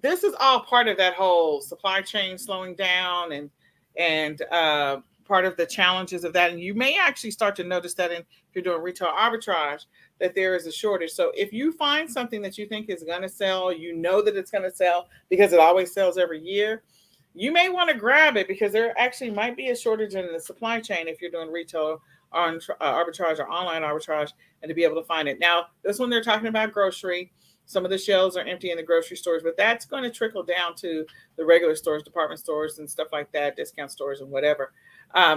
this is all part of that whole supply chain slowing down and part of the challenges of that. And you may actually start to notice that if you're doing retail arbitrage, that there is a shortage. So if you find something that you think is going to sell, you know that it's going to sell because it always sells every year, you may want to grab it because there actually might be a shortage in the supply chain if you're doing retail on arbitrage or online arbitrage, and to be able to find it. Now, this one they're talking about grocery. Some of the shelves are empty in the grocery stores, but that's going to trickle down to the regular stores, department stores, and stuff like that, discount stores and whatever.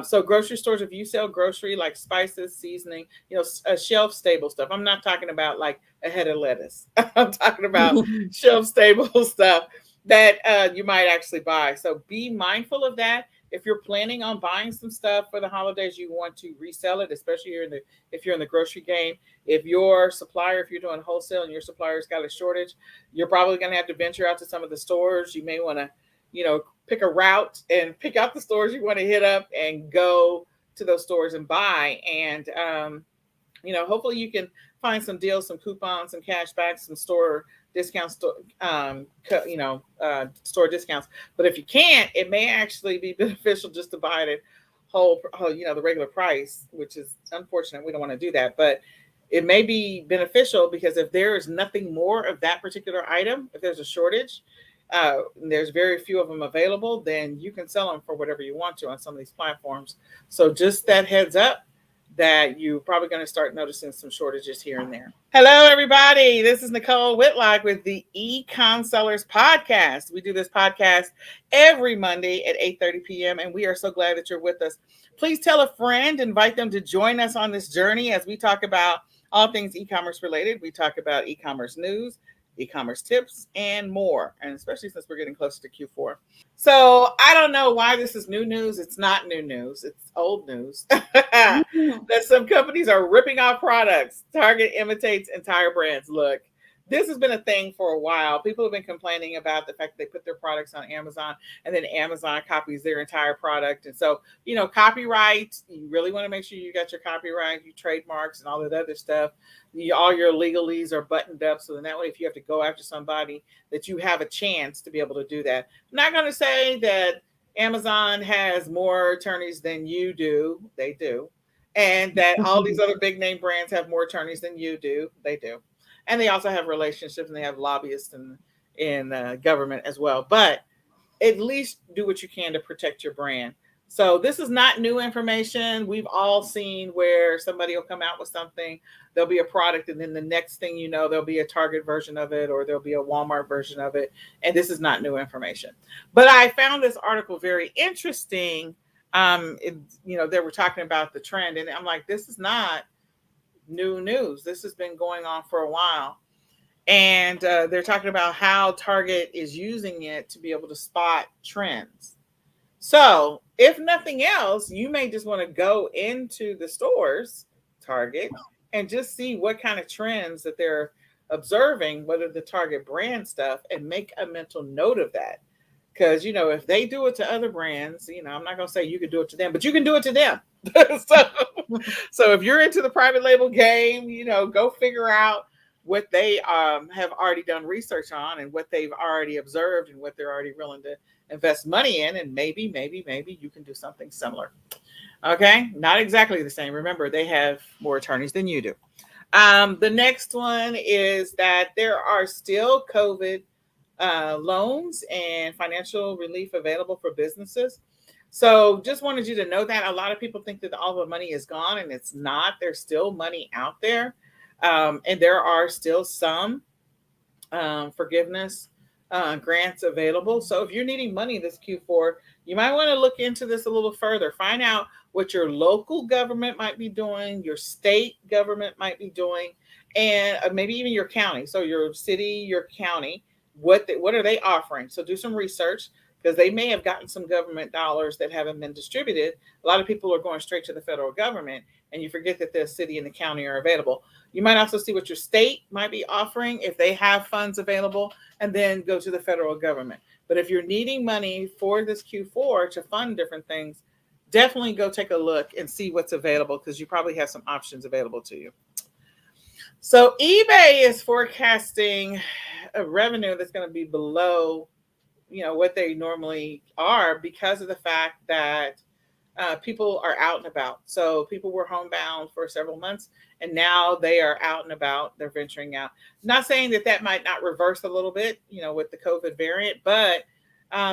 So grocery stores, if you sell grocery like spices, seasoning, shelf stable stuff. I'm not talking about like a head of lettuce. I'm talking about shelf stable stuff that you might actually buy. So be mindful of that. If you're planning on buying some stuff for the holidays, you want to resell it, especially if you're in the grocery game. If your supplier, if you're doing wholesale and your supplier's got a shortage, you're probably going to have to venture out to some of the stores. You may want to, pick a route and pick out the stores you want to hit up and go to those stores and buy. And hopefully you can find some deals, some coupons, some cash backs, some store discounts, store discounts. But if you can't, it may actually be beneficial just to buy it at the regular price, which is unfortunate. We don't want to do that, but it may be beneficial because if there is nothing more of that particular item, if there's a shortage, there's very few of them available, then you can sell them for whatever you want to on some of these platforms. So just that heads up that you're probably going to start noticing some shortages here and there. Hello, everybody. This is Nicole Whitlock with the Econ Sellers Podcast. We do this podcast every Monday at 8:30 p.m., and we are so glad that you're with us. Please tell a friend, invite them to join us on this journey as we talk about all things e-commerce related. We talk about e-commerce news, e-commerce tips, and more, and especially since we're getting closer to Q4. So I don't know why this is new news. It's not new news. It's old news that some companies are ripping off products. Target imitates entire brands. Look, this has been a thing for a while. People have been complaining about the fact that they put their products on Amazon and then Amazon copies their entire product. And so, copyright, you really want to make sure you got your copyright, your trademarks and all that other stuff. All your legalese are buttoned up. So then that way, if you have to go after somebody, that you have a chance to be able to do that. I'm not going to say that Amazon has more attorneys than you do. They do. And that all these other big name brands have more attorneys than you do. They do. And they also have relationships and they have lobbyists in government as well. But at least do what you can to protect your brand. So this is not new information. We've all seen where somebody will come out with something, there'll be a product, and then the next thing you know, there'll be a Target version of it or there'll be a Walmart version of it. And this is not new information. But I found this article very interesting. They were talking about the trend, and I'm like, this is not new news. This has been going on for a while. And they're talking about how Target is using it to be able to spot trends. So if nothing else, you may just want to go into the stores, Target, and just see what kind of trends that they're observing, whether the Target brand stuff, and make a mental note of that. Because, if they do it to other brands, I'm not going to say you can do it to them, but you can do it to them. So if you're into the private label game, go figure out what they have already done research on and what they've already observed and what they're already willing to invest money in. And maybe you can do something similar. Okay. Not exactly the same. Remember, they have more attorneys than you do. The next one is that there are still COVID loans and financial relief available for businesses. So just wanted you to know that a lot of people think that all the money is gone, and it's not. There's still money out there. And there are still some forgiveness grants available. So if you're needing money this Q4, you might want to look into this a little further. Find out what your local government might be doing, your state government might be doing, and maybe even your county. So your city, your county, what are they offering? So do some research, because they may have gotten some government dollars that haven't been distributed. A lot of people are going straight to the federal government, and you forget that the city and the county are available. You might also see what your state might be offering if they have funds available, and then go to the federal government. But if you're needing money for this Q4 to fund different things, definitely go take a look and see what's available, because you probably have some options available to you. So eBay is forecasting a revenue that's going to be below, what they normally are because of the fact that people are out and about. So people were homebound for several months, and now they are out and about. They're venturing out. Not saying that that might not reverse a little bit, with the COVID variant, but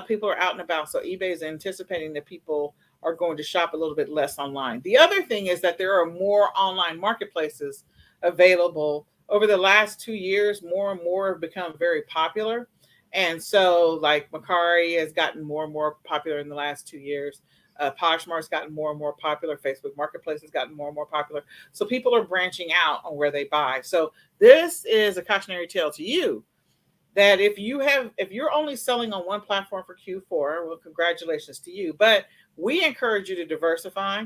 people are out and about. So eBay is anticipating that people are going to shop a little bit less online. The other thing is that there are more online marketplaces available. Over the last 2 years, more and more have become very popular. And so, like Macari has gotten more and more popular in the last 2 years. Poshmark's gotten more and more popular. Facebook Marketplace has gotten more and more popular. So people are branching out on where they buy. So this is a cautionary tale to you that if you're only selling on one platform for Q4, well, congratulations to you. But we encourage you to diversify.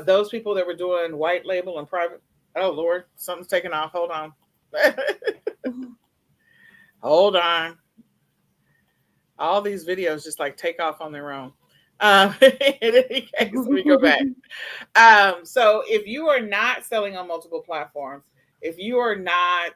Those people that were doing white label and private, oh Lord, something's taking off. Hold on. Hold on. All these videos just like take off on their own. In any case, let me go back. So if you are not selling on multiple platforms, if you are not,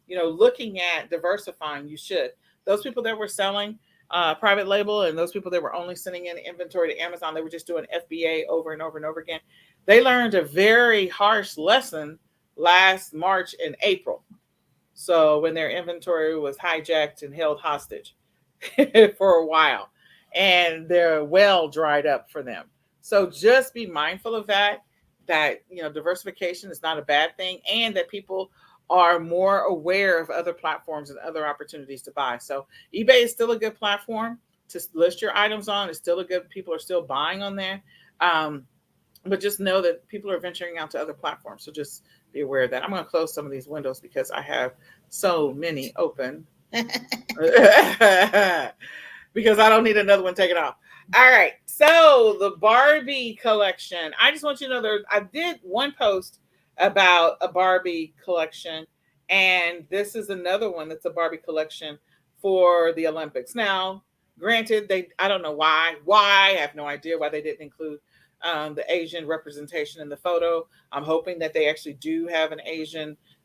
looking at diversifying, you should. Those people that were selling private label and those people that were only sending in inventory to Amazon, they were just doing FBA over and over and over again. They learned a very harsh lesson last March and April. So when their inventory was hijacked and held hostage for a while, and their well dried up for them. So just be mindful of that diversification is not a bad thing, and that people are more aware of other platforms and other opportunities to buy. So eBay is still a good platform to list your items on. It's still a good, people are still buying on there. But just know that people are venturing out to other platforms. So just be aware of that. I'm going to close some of these windows because I have so many open. Because I don't need another one taken off. All right. So the Barbie collection. I just want you to know I did one post about a Barbie collection, and this is another one that's a Barbie collection for the Olympics. Now, granted, I don't know why. I have no idea why they didn't include the Asian representation in the photo. I'm hoping that they actually do have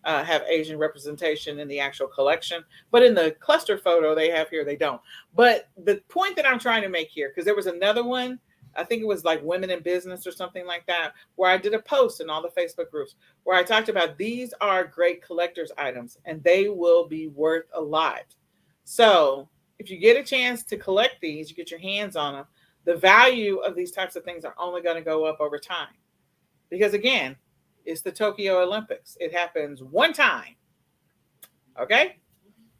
have Asian representation in the actual collection, but in the cluster photo they have here, they don't. But the point that I'm trying to make here, because there was another one, I think it was like Women in Business or something like that, where I did a post in all the Facebook groups where I talked about these are great collector's items and they will be worth a lot. So if you get a chance to collect these, you get your hands on them, the value of these types of things are only going to go up over time. Because again, it's the Tokyo Olympics. It happens one time. Okay?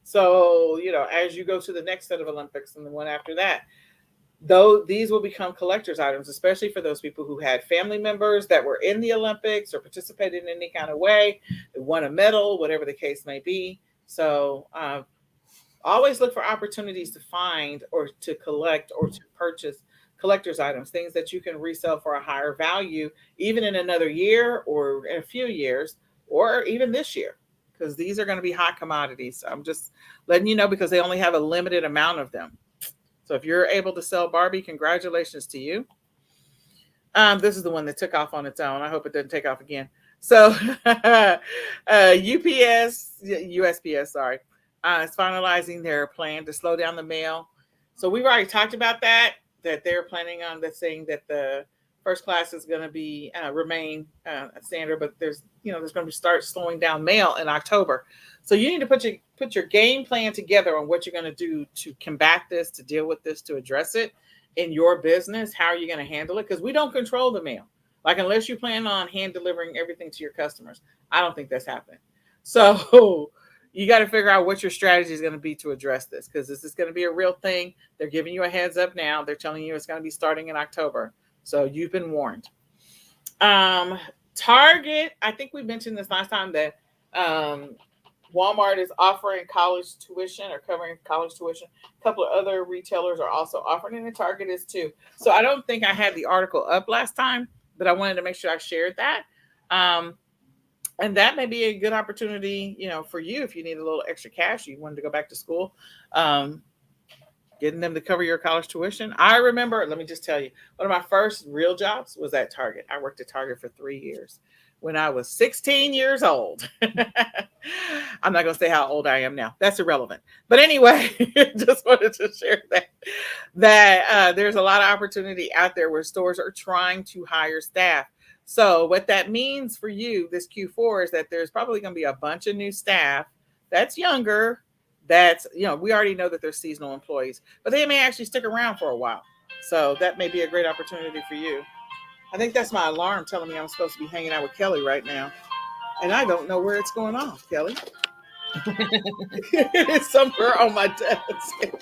So, as you go to the next set of Olympics and the one after that, though these will become collector's items, especially for those people who had family members that were in the Olympics or participated in any kind of way, they won a medal, whatever the case may be. So always look for opportunities to find or to collect or to purchase collector's items, things that you can resell for a higher value, even in another year or in a few years, or even this year, because these are going to be hot commodities. I'm just letting you know because they only have a limited amount of them. So if you're able to sell Barbie, congratulations to you. This is the one that took off on its own. I hope it doesn't take off again. So USPS, sorry, is finalizing their plan to slow down the mail. So we've already talked about that they're planning on saying that the first class is going to be remain standard, but there's going to start slowing down mail in October. So you need to put your game plan together on what you're going to do to combat this, to deal with this, to address it in your business. How are you going to handle it? Because we don't control the mail. Like, unless you plan on hand delivering everything to your customers, I don't think that's happening. So you got to figure out what your strategy is going to be to address this, because this is going to be a real thing. They're giving you a heads up now. They're telling you it's going to be starting in October. So you've been warned. Target, I think we mentioned this last time that Walmart is offering college tuition or covering college tuition. A couple of other retailers are also offering it, and Target is too. So I don't think I had the article up last time, but I wanted to make sure I shared that. And that may be a good opportunity, for you if you need a little extra cash, you wanted to go back to school, getting them to cover your college tuition. I remember, let me just tell you, one of my first real jobs was at Target. I worked at Target for 3 years. when I was 16 years old. I'm not going to say how old I am now. That's irrelevant. But anyway, just wanted to share that there's a lot of opportunity out there where stores are trying to hire staff. So what that means for you this Q4 is that there's probably going to be a bunch of new staff that's younger. That's, we already know that they're seasonal employees, but they may actually stick around for a while. So that may be a great opportunity for you. I think that's my alarm telling me I'm supposed to be hanging out with Kelly right now. And I don't know where it's going off, Kelly. It's somewhere on my desk.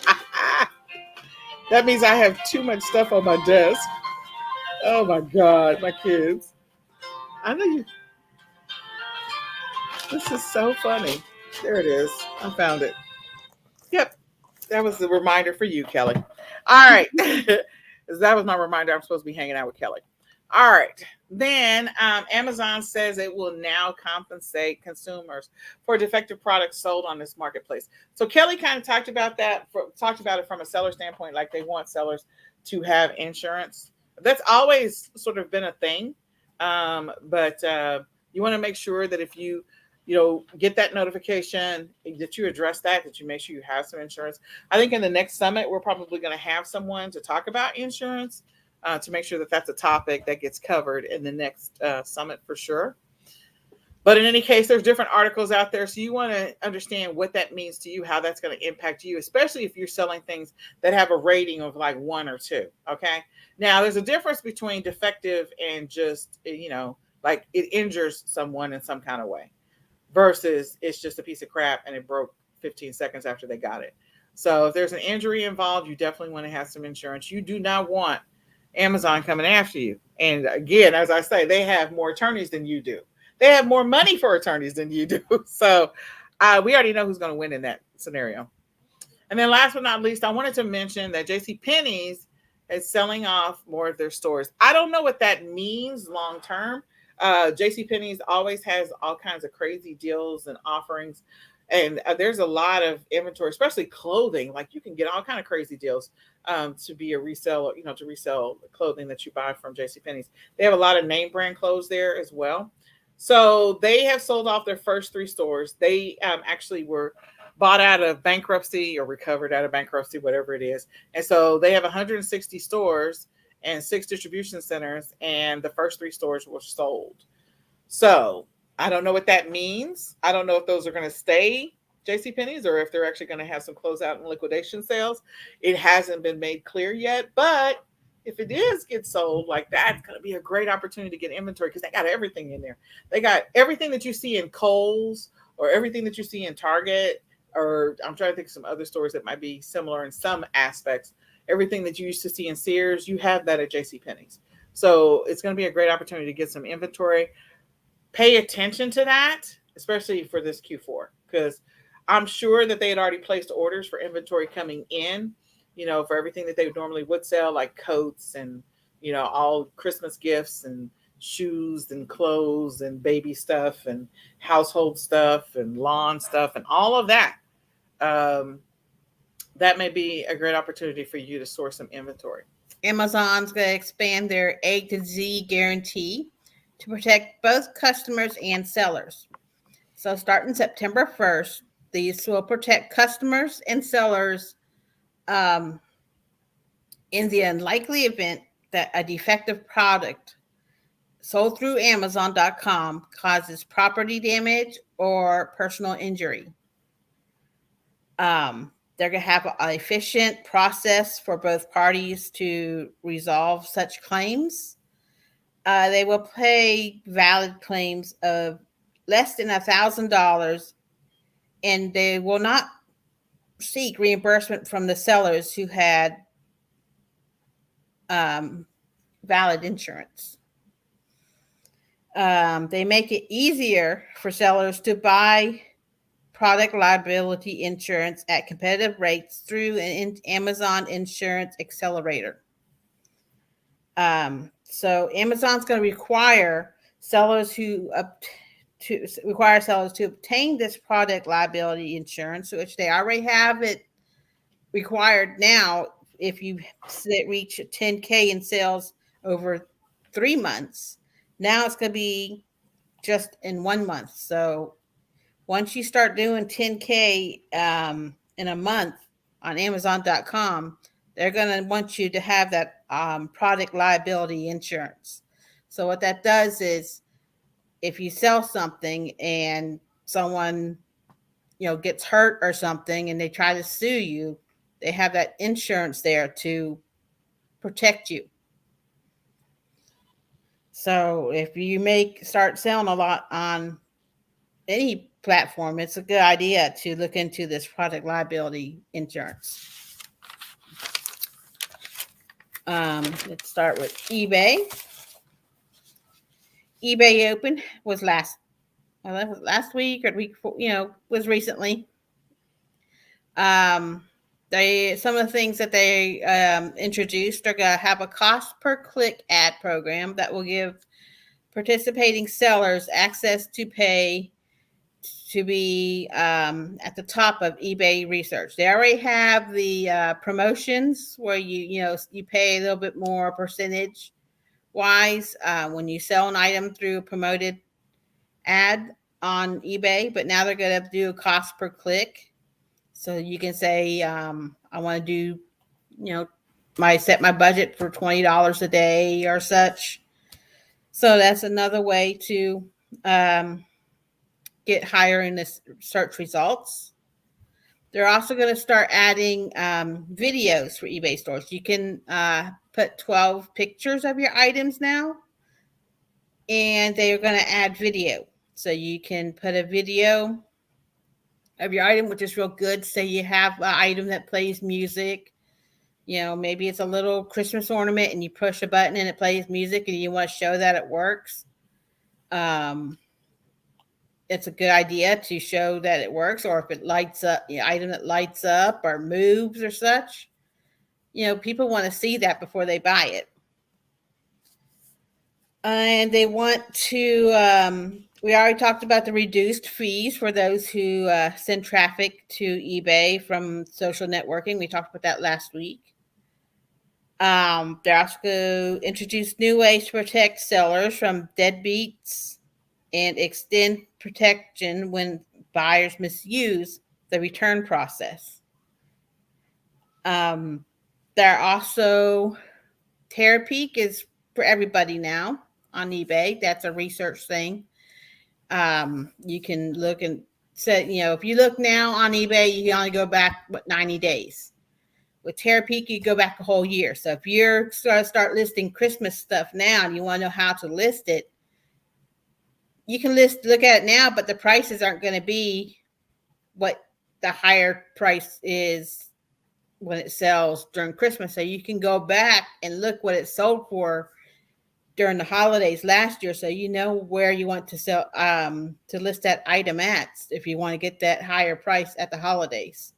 That means I have too much stuff on my desk. Oh my God, my kids. I know you. This is so funny. There it is. I found it. Yep. That was the reminder for you, Kelly. All right. That was my reminder. I'm supposed to be hanging out with Kelly. All right. Then Amazon says it will now compensate consumers for defective products sold on this marketplace. So Kelly kind of talked about it from a seller standpoint, like they want sellers to have insurance. That's always sort of been a thing. But you want to make sure that if you get that notification, that you address that you make sure you have some insurance. I think in the next summit, we're probably going to have someone to talk about insurance to make sure that that's a topic that gets covered in the next summit for sure. But in any case, there's different articles out there. So you want to understand what that means to you, how that's going to impact you, especially if you're selling things that have a rating of like 1 or 2. Okay. Now there's a difference between defective and just, like it injures someone in some kind of way versus it's just a piece of crap and it broke 15 seconds after they got it. So if there's an injury involved, you definitely want to have some insurance. You do not want Amazon coming after you. And again, as I say, they have more attorneys than you do. They have more money for attorneys than you do. So we already know who's going to win in that scenario. And then last but not least, I wanted to mention that JCPenney's is selling off more of their stores. I don't know what that means long term. JCPenney's always has all kinds of crazy deals and offerings. And there's a lot of inventory, especially clothing. Like you can get all kind of crazy deals to be a reseller, to resell clothing that you buy from JCPenney's. They have a lot of name brand clothes there as well. So they have sold off their first 3 stores. They actually were bought out of bankruptcy or recovered out of bankruptcy, whatever it is. And so they have 160 stores and 6 distribution centers, and the first 3 stores were sold. So I don't know what that means. I don't know if those are going to stay JCPenney's or if they're actually going to have some closeout and liquidation sales. It hasn't been made clear yet, but if it is get sold, like that's going to be a great opportunity to get inventory because they got everything in there. They got everything that you see in Kohl's or everything that you see in Target, or I'm trying to think of some other stores that might be similar in some aspects. Everything that you used to see in Sears, you have that at JCPenney's. So it's going to be a great opportunity to get some inventory. Pay attention to that, especially for this Q4, because I'm sure that they had already placed orders for inventory coming in, for everything that they normally would sell, like coats and, all Christmas gifts and shoes and clothes and baby stuff and household stuff and lawn stuff and all of that. That may be a great opportunity for you to source some inventory. Amazon's going to expand their A to Z guarantee to protect both customers and sellers. So starting September 1st, these will protect customers and sellers in the unlikely event that a defective product sold through Amazon.com causes property damage or personal injury. They're going to have an efficient process for both parties to resolve such claims. They will pay valid claims of less than $1,000, and they will not seek reimbursement from the sellers who had valid insurance. They make it easier for sellers to buy product liability insurance at competitive rates through an Amazon Insurance Accelerator. So Amazon's going to require sellers to obtain this product liability insurance, which they already have it required now. If you reach 10K in sales over 3 months, now it's going to be just in 1 month. So once you start doing 10K in a month on Amazon.com, they're going to want you to have that product liability insurance. So what that does is, if you sell something and someone gets hurt or something and they try to sue you, they have that insurance there to protect you. So if you start selling a lot on any platform, it's a good idea to look into this product liability insurance. Let's start with eBay. eBay Open was last week or the week before, was recently. Some of the things that they introduced are going to have a cost per click ad program that will give participating sellers access to pay to be at the top of eBay research. They already have the promotions where you pay a little bit more percentage wise when you sell an item through a promoted ad on eBay, but now they're going to do a cost per click. So you can say, I want to do, set my budget for $20 a day or such. So that's another way to get higher in the search results. They're also going to start adding videos for eBay stores. You can put 12 pictures of your items now, and they are going to add video. So you can put a video of your item, which is real good. Say you have an item that plays music. Maybe it's a little Christmas ornament and you push a button and it plays music and you want to show that it works. It's a good idea to show that it works, or if it lights up, item that lights up or moves or such. People want to see that before they buy it. And they want to, we already talked about the reduced fees for those who send traffic to eBay from social networking. We talked about that last week. They're also going to introduce new ways to protect sellers from deadbeats and extend protection when buyers misuse the return process. There are also, Terapeak is for everybody now on eBay. That's a research thing. You can look and say, if you look now on eBay, you can only go back 90 days. With Terapeak, you go back a whole year. So if you're start listing Christmas stuff now and you want to know how to list it, you can look at it now, but the prices aren't going to be what the higher price is when it sells during Christmas. So you can go back and look what it sold for during the holidays last year, so you know where you want to sell to list that item at if you want to get that higher price at the holidays.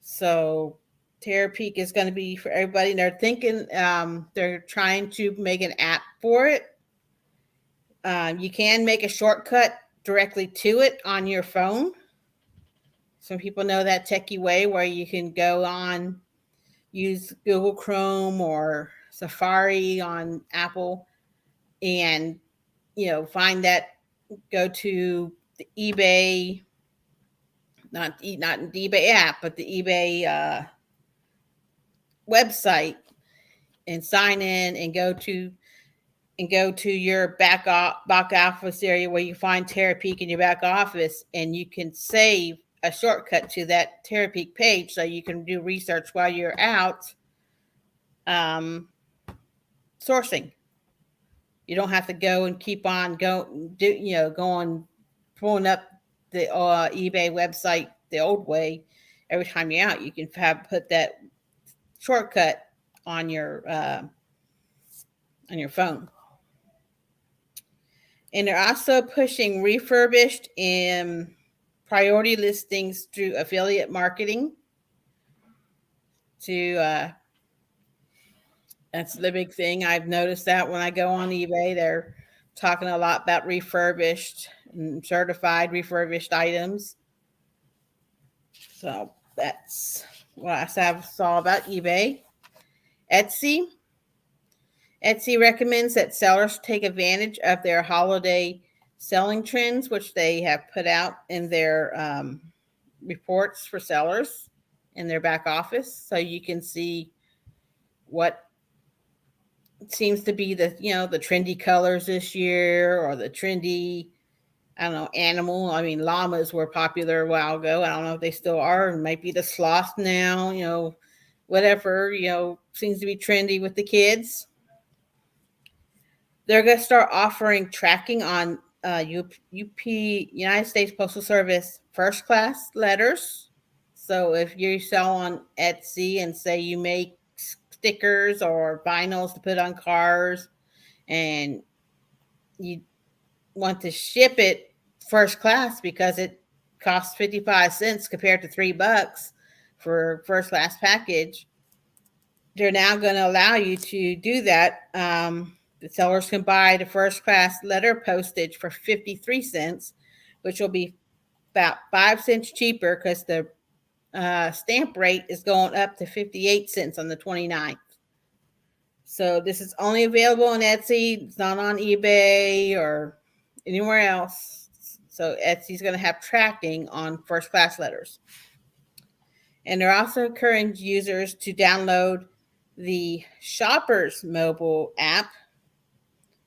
So Terapeak is going to be for everybody. They're thinking they're trying to make an app for it. You can make a shortcut directly to it on your phone. Some people know that techie way where you can go on, use Google Chrome or Safari on Apple and, find that, go to the eBay, not the eBay app, but the eBay website and sign in and go to your back office area where you find Terapeak in your back office, and you can save a shortcut to that Terapeak page so you can do research while you're out sourcing. You don't have to go and keep on going pulling up the eBay website the old way every time you're out. You can put that shortcut on your phone. And they're also pushing refurbished and priority listings through affiliate marketing to that's the big thing. I've noticed that when I go on eBay, they're talking a lot about refurbished and certified refurbished items. So that's what I saw about eBay. Etsy recommends that sellers take advantage of their holiday selling trends, which they have put out in their reports for sellers in their back office. So you can see what seems to be the trendy colors this year, or the trendy, I don't know, animal. I mean, llamas were popular a while ago. I don't know if they still are. It might be the sloth now, whatever, seems to be trendy with the kids. They're going to start offering tracking on United States Postal Service first class letters. So if you sell on Etsy and say you make stickers or vinyls to put on cars, and you want to ship it first class because it costs 55 cents compared to $3 for first class package, they're now going to allow you to do that. The sellers can buy the first class letter postage for 53 cents, which will be about 5 cents cheaper because the stamp rate is going up to 58 cents on the 29th. So this is only available on Etsy. It's not on eBay or anywhere else. So Etsy's going to have tracking on first class letters. And they're also encouraging users to download the Shoppers mobile app.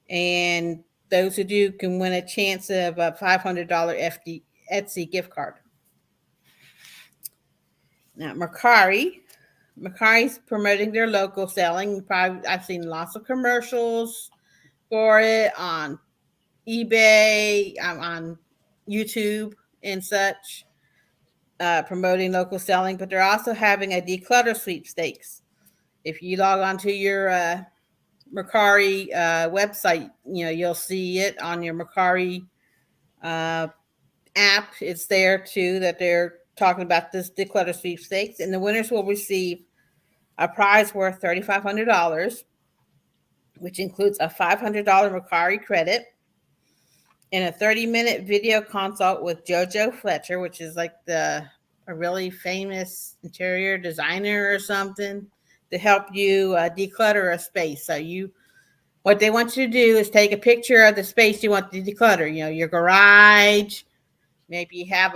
And those who do can win a chance of a $500 Etsy gift card. Now, Mercari's promoting their local selling. I've seen lots of commercials for it on eBay, on YouTube and such, promoting local selling. But they're also having a Declutter Sweepstakes. If you log on to your Mercari website, you'll see it on your Mercari app. It's there too, that they're talking about this Declutter Sweepstakes, and the winners will receive a prize worth $3,500, which includes a $500 Mercari credit and a 30-minute video consult with JoJo Fletcher, which is like a really famous interior designer or something, to help you declutter a space. So what they want you to do is take a picture of the space you want to declutter. Your garage. Maybe you have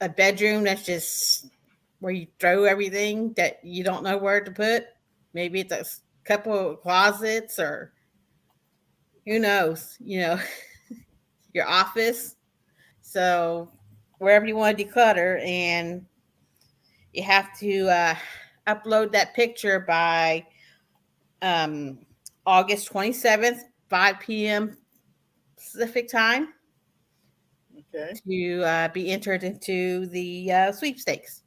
a bedroom that's just where you throw everything that you don't know where to put. Maybe it's a couple of closets, or who knows, your office. So wherever you want to declutter, and you have to upload that picture by August 27th, 5 p.m. Pacific time. Okay. To be entered into the sweepstakes.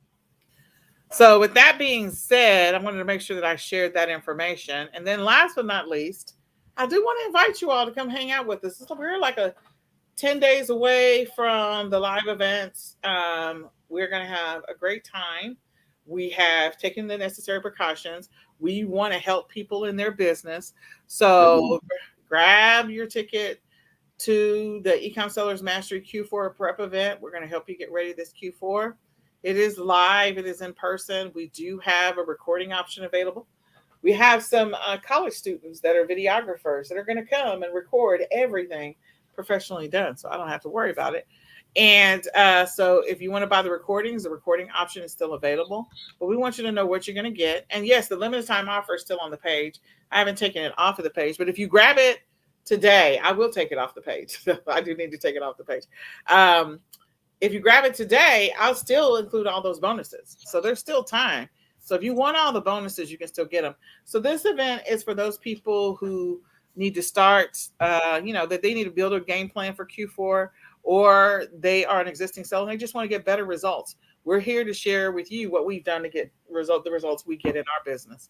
So, with that being said, I wanted to make sure that I shared that information. And then, last but not least, I do want to invite you all to come hang out with us. We're like 10 days away from the live events. We're going to have a great time. We have taken the necessary precautions. We want to help people in their business. So, grab your ticket to the Econ Sellers Mastery Q4 prep event. We're going to help you get ready this Q4. It is live. It is in person. We do have a recording option available. We have some college students that are videographers that are going to come and record everything professionally done, so I don't have to worry about it. And so if you want to buy the recordings, the recording option is still available. But we want you to know what you're going to get. And yes, the limited time offer is still on the page. I haven't taken it off of the page, but if you grab it today, I will take it off the page. I do need to take it off the page. If you grab it today, I'll still include all those bonuses. So there's still time. So if you want all the bonuses, you can still get them. So this event is for those people who need to start, that they need to build a game plan for Q4, or they are an existing seller and they just want to get better results. We're here to share with you what we've done to get the results we get in our business.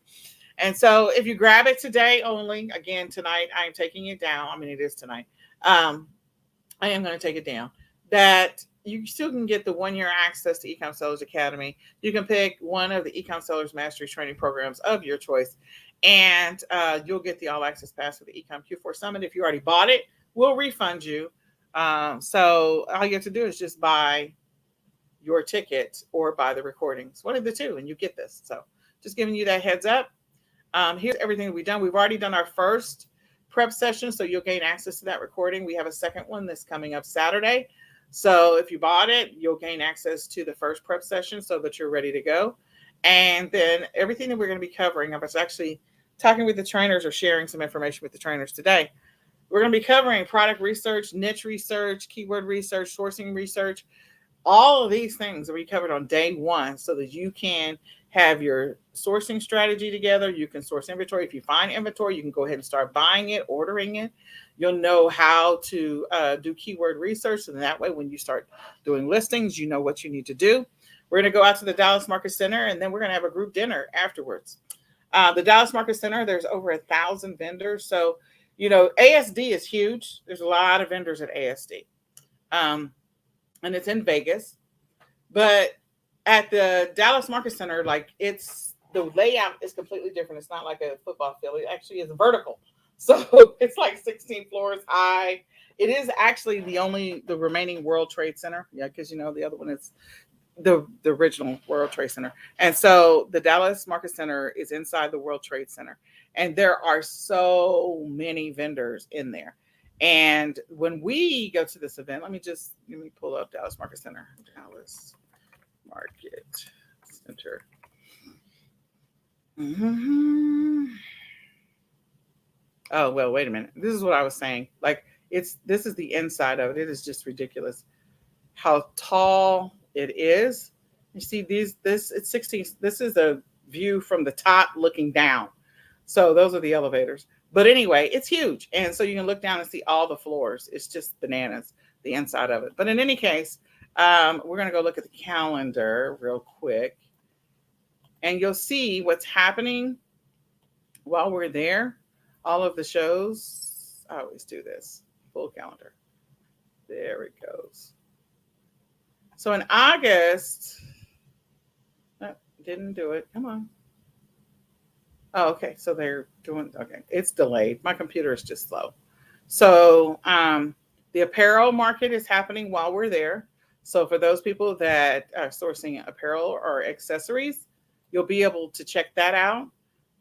And so if you grab it today only, again, tonight, I am taking it down. I mean, it is tonight. I am going to take it down. That you still can get the 1-year access to Econ Sellers Academy. You can pick one of the Econ Sellers Mastery training programs of your choice, and you'll get the all access pass for the Econ Q4 Summit. If you already bought it, we'll refund you. So all you have to do is just buy your ticket or buy the recordings, one of the two, and you get this. So just giving you that heads up. Here's everything that we've done. We've already done our first prep session, so you'll gain access to that recording. We have a second one that's coming up Saturday. So if you bought it, you'll gain access to the first prep session so that you're ready to go. And then everything that we're going to be covering, I was actually talking with the trainers or sharing some information with the trainers today. We're going to be covering product research, niche research, keyword research, sourcing research. All of these things will be covered on day one so that you can have your sourcing strategy together. You can source inventory. If you find inventory, you can go ahead and start buying it, ordering it. You'll know how to do keyword research. And that way, when you start doing listings, you know what you need to do. We're going to go out to the Dallas Market Center, and then we're going to have a group dinner afterwards. The Dallas Market Center, there's over 1,000 vendors. So, ASD is huge. There's a lot of vendors at ASD. And it's in Vegas. But at the Dallas Market Center, the layout is completely different. It's not like a football field. It actually is vertical. So it's like 16 floors high. It is actually the remaining World Trade Center. Yeah, because the other one is the original World Trade Center. And so the Dallas Market Center is inside the World Trade Center. And there are so many vendors in there. And when we go to this event, let me pull up Dallas Market Center. Dallas Market Center. Oh, well, wait a minute. This is what I was saying. This is the inside of it. It is just ridiculous how tall it is. You see it's 16. This is a view from the top looking down. So those are the elevators. But anyway, it's huge. And so you can look down and see all the floors. It's just bananas, the inside of it. But in any case, we're going to go look at the calendar real quick. And you'll see what's happening while we're there. All of the shows. I always do this. Full calendar. There it goes. So in August, didn't do it. Come on. Oh, okay. So they're doing, okay. It's delayed. My computer is just slow. So the apparel market is happening while we're there. So for those people that are sourcing apparel or accessories, you'll be able to check that out.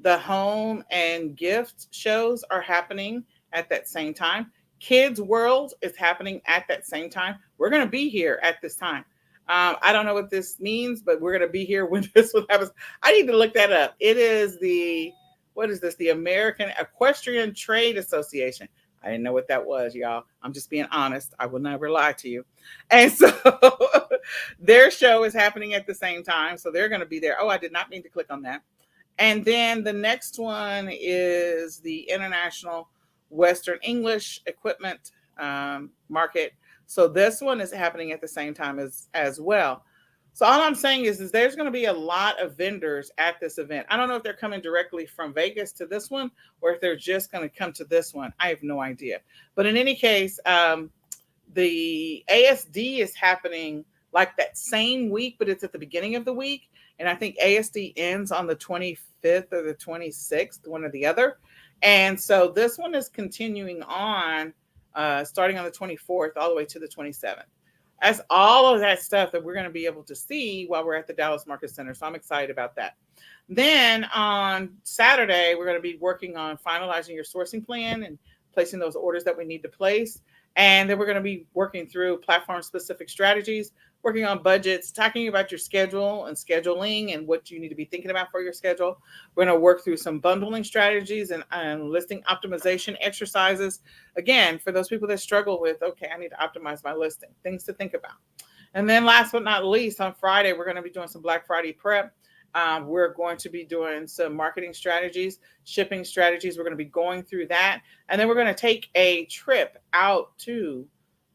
The home and gift shows are happening at that same time. Kids World is happening at that same time. We're going to be here at this time. I don't know what this means, but we're going to be here when this one happens. I need to look that up. It is what is this? The American Equestrian Trade Association. I didn't know what that was, y'all. I'm just being honest. I will never lie to you. And so their show is happening at the same time. So they're going to be there. Oh, I did not mean to click on that. And then the next one is the International Western English Equipment Market. So this one is happening at the same time as well. So all I'm saying is there's going to be a lot of vendors at this event. I don't know if they're coming directly from Vegas to this one or if they're just going to come to this one. I have no idea. But in any case, the ASD is happening like that same week, but it's at the beginning of the week. And I think ASD ends on the 25th or the 26th, one or the other. And so this one is continuing on, starting on the 24th all the way to the 27th. That's all of that stuff that we're going to be able to see while we're at the Dallas Market Center. So I'm excited about that. Then on Saturday, we're going to be working on finalizing your sourcing plan and placing those orders that we need to place. And then we're going to be working through platform-specific strategies, working on budgets, talking about your schedule and scheduling and what you need to be thinking about for your schedule. We're going to work through some bundling strategies and listing optimization exercises. Again, for those people that struggle with, okay, I need to optimize my listing, things to think about. And then last but not least, on Friday, we're going to be doing some Black Friday prep. We're going to be doing some marketing strategies, shipping strategies. We're going to be going through that. And then we're going to take a trip out to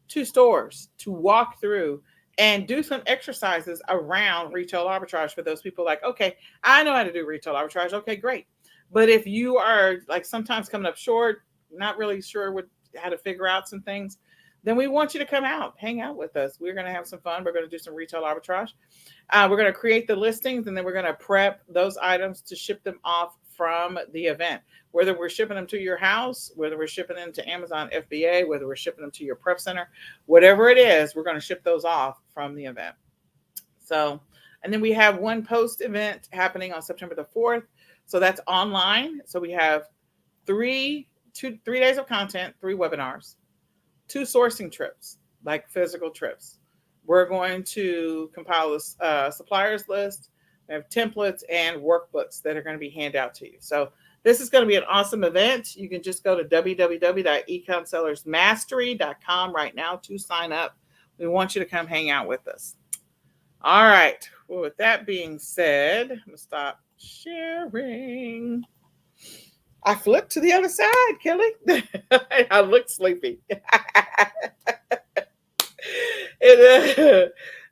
2 stores to walk through and do some exercises around retail arbitrage for those people like, okay, I know how to do retail arbitrage. Okay, great. But if you are like sometimes coming up short, not really sure how to figure out some things, then we want you to come out, hang out with us. We're going to have some fun. We're going to do some retail arbitrage. We're going to create the listings, and then we're going to prep those items to ship them off from the event, whether we're shipping them to your house, whether we're shipping them to Amazon FBA, whether we're shipping them to your prep center, whatever it is, we're going to ship those off from the event. So, and then we have one post event happening on September the 4th. So that's online. So we have 3 3 days of content, 3 webinars, 2 sourcing trips, like physical trips. We're going to compile a suppliers list. We have templates and workbooks that are going to be handed out to you. So this is going to be an awesome event. You can just go to www.ecomsellersmastery.com right now to sign up. We want you to come hang out with us. All right. Well, with that being said, I'm going to stop sharing. I flipped to the other side, Kelly. I look sleepy.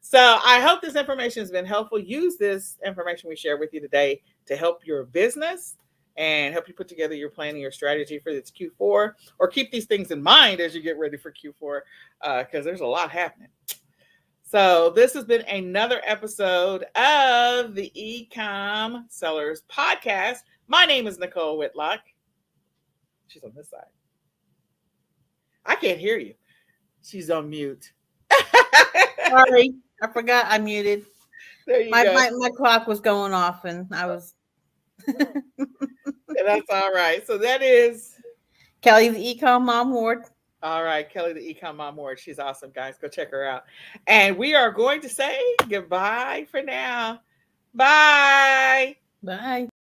So I hope this information has been helpful. Use this information we share with you today to help your business and help you put together your plan and your strategy for this Q4, or keep these things in mind as you get ready for Q4, because there's a lot happening. So this has been another episode of the Ecom Sellers Podcast. My name is Nicole Whitlock. She's on this side. I can't hear you. She's on mute. Sorry, I forgot I muted. There you My, go. my clock was going off and I was. That's all right. So that is Kelly, the Econ Mom Ward. all right. Kelly, the Econ Mom Ward. She's awesome, guys. Go check her out. And we are going to say goodbye for now. Bye. Bye.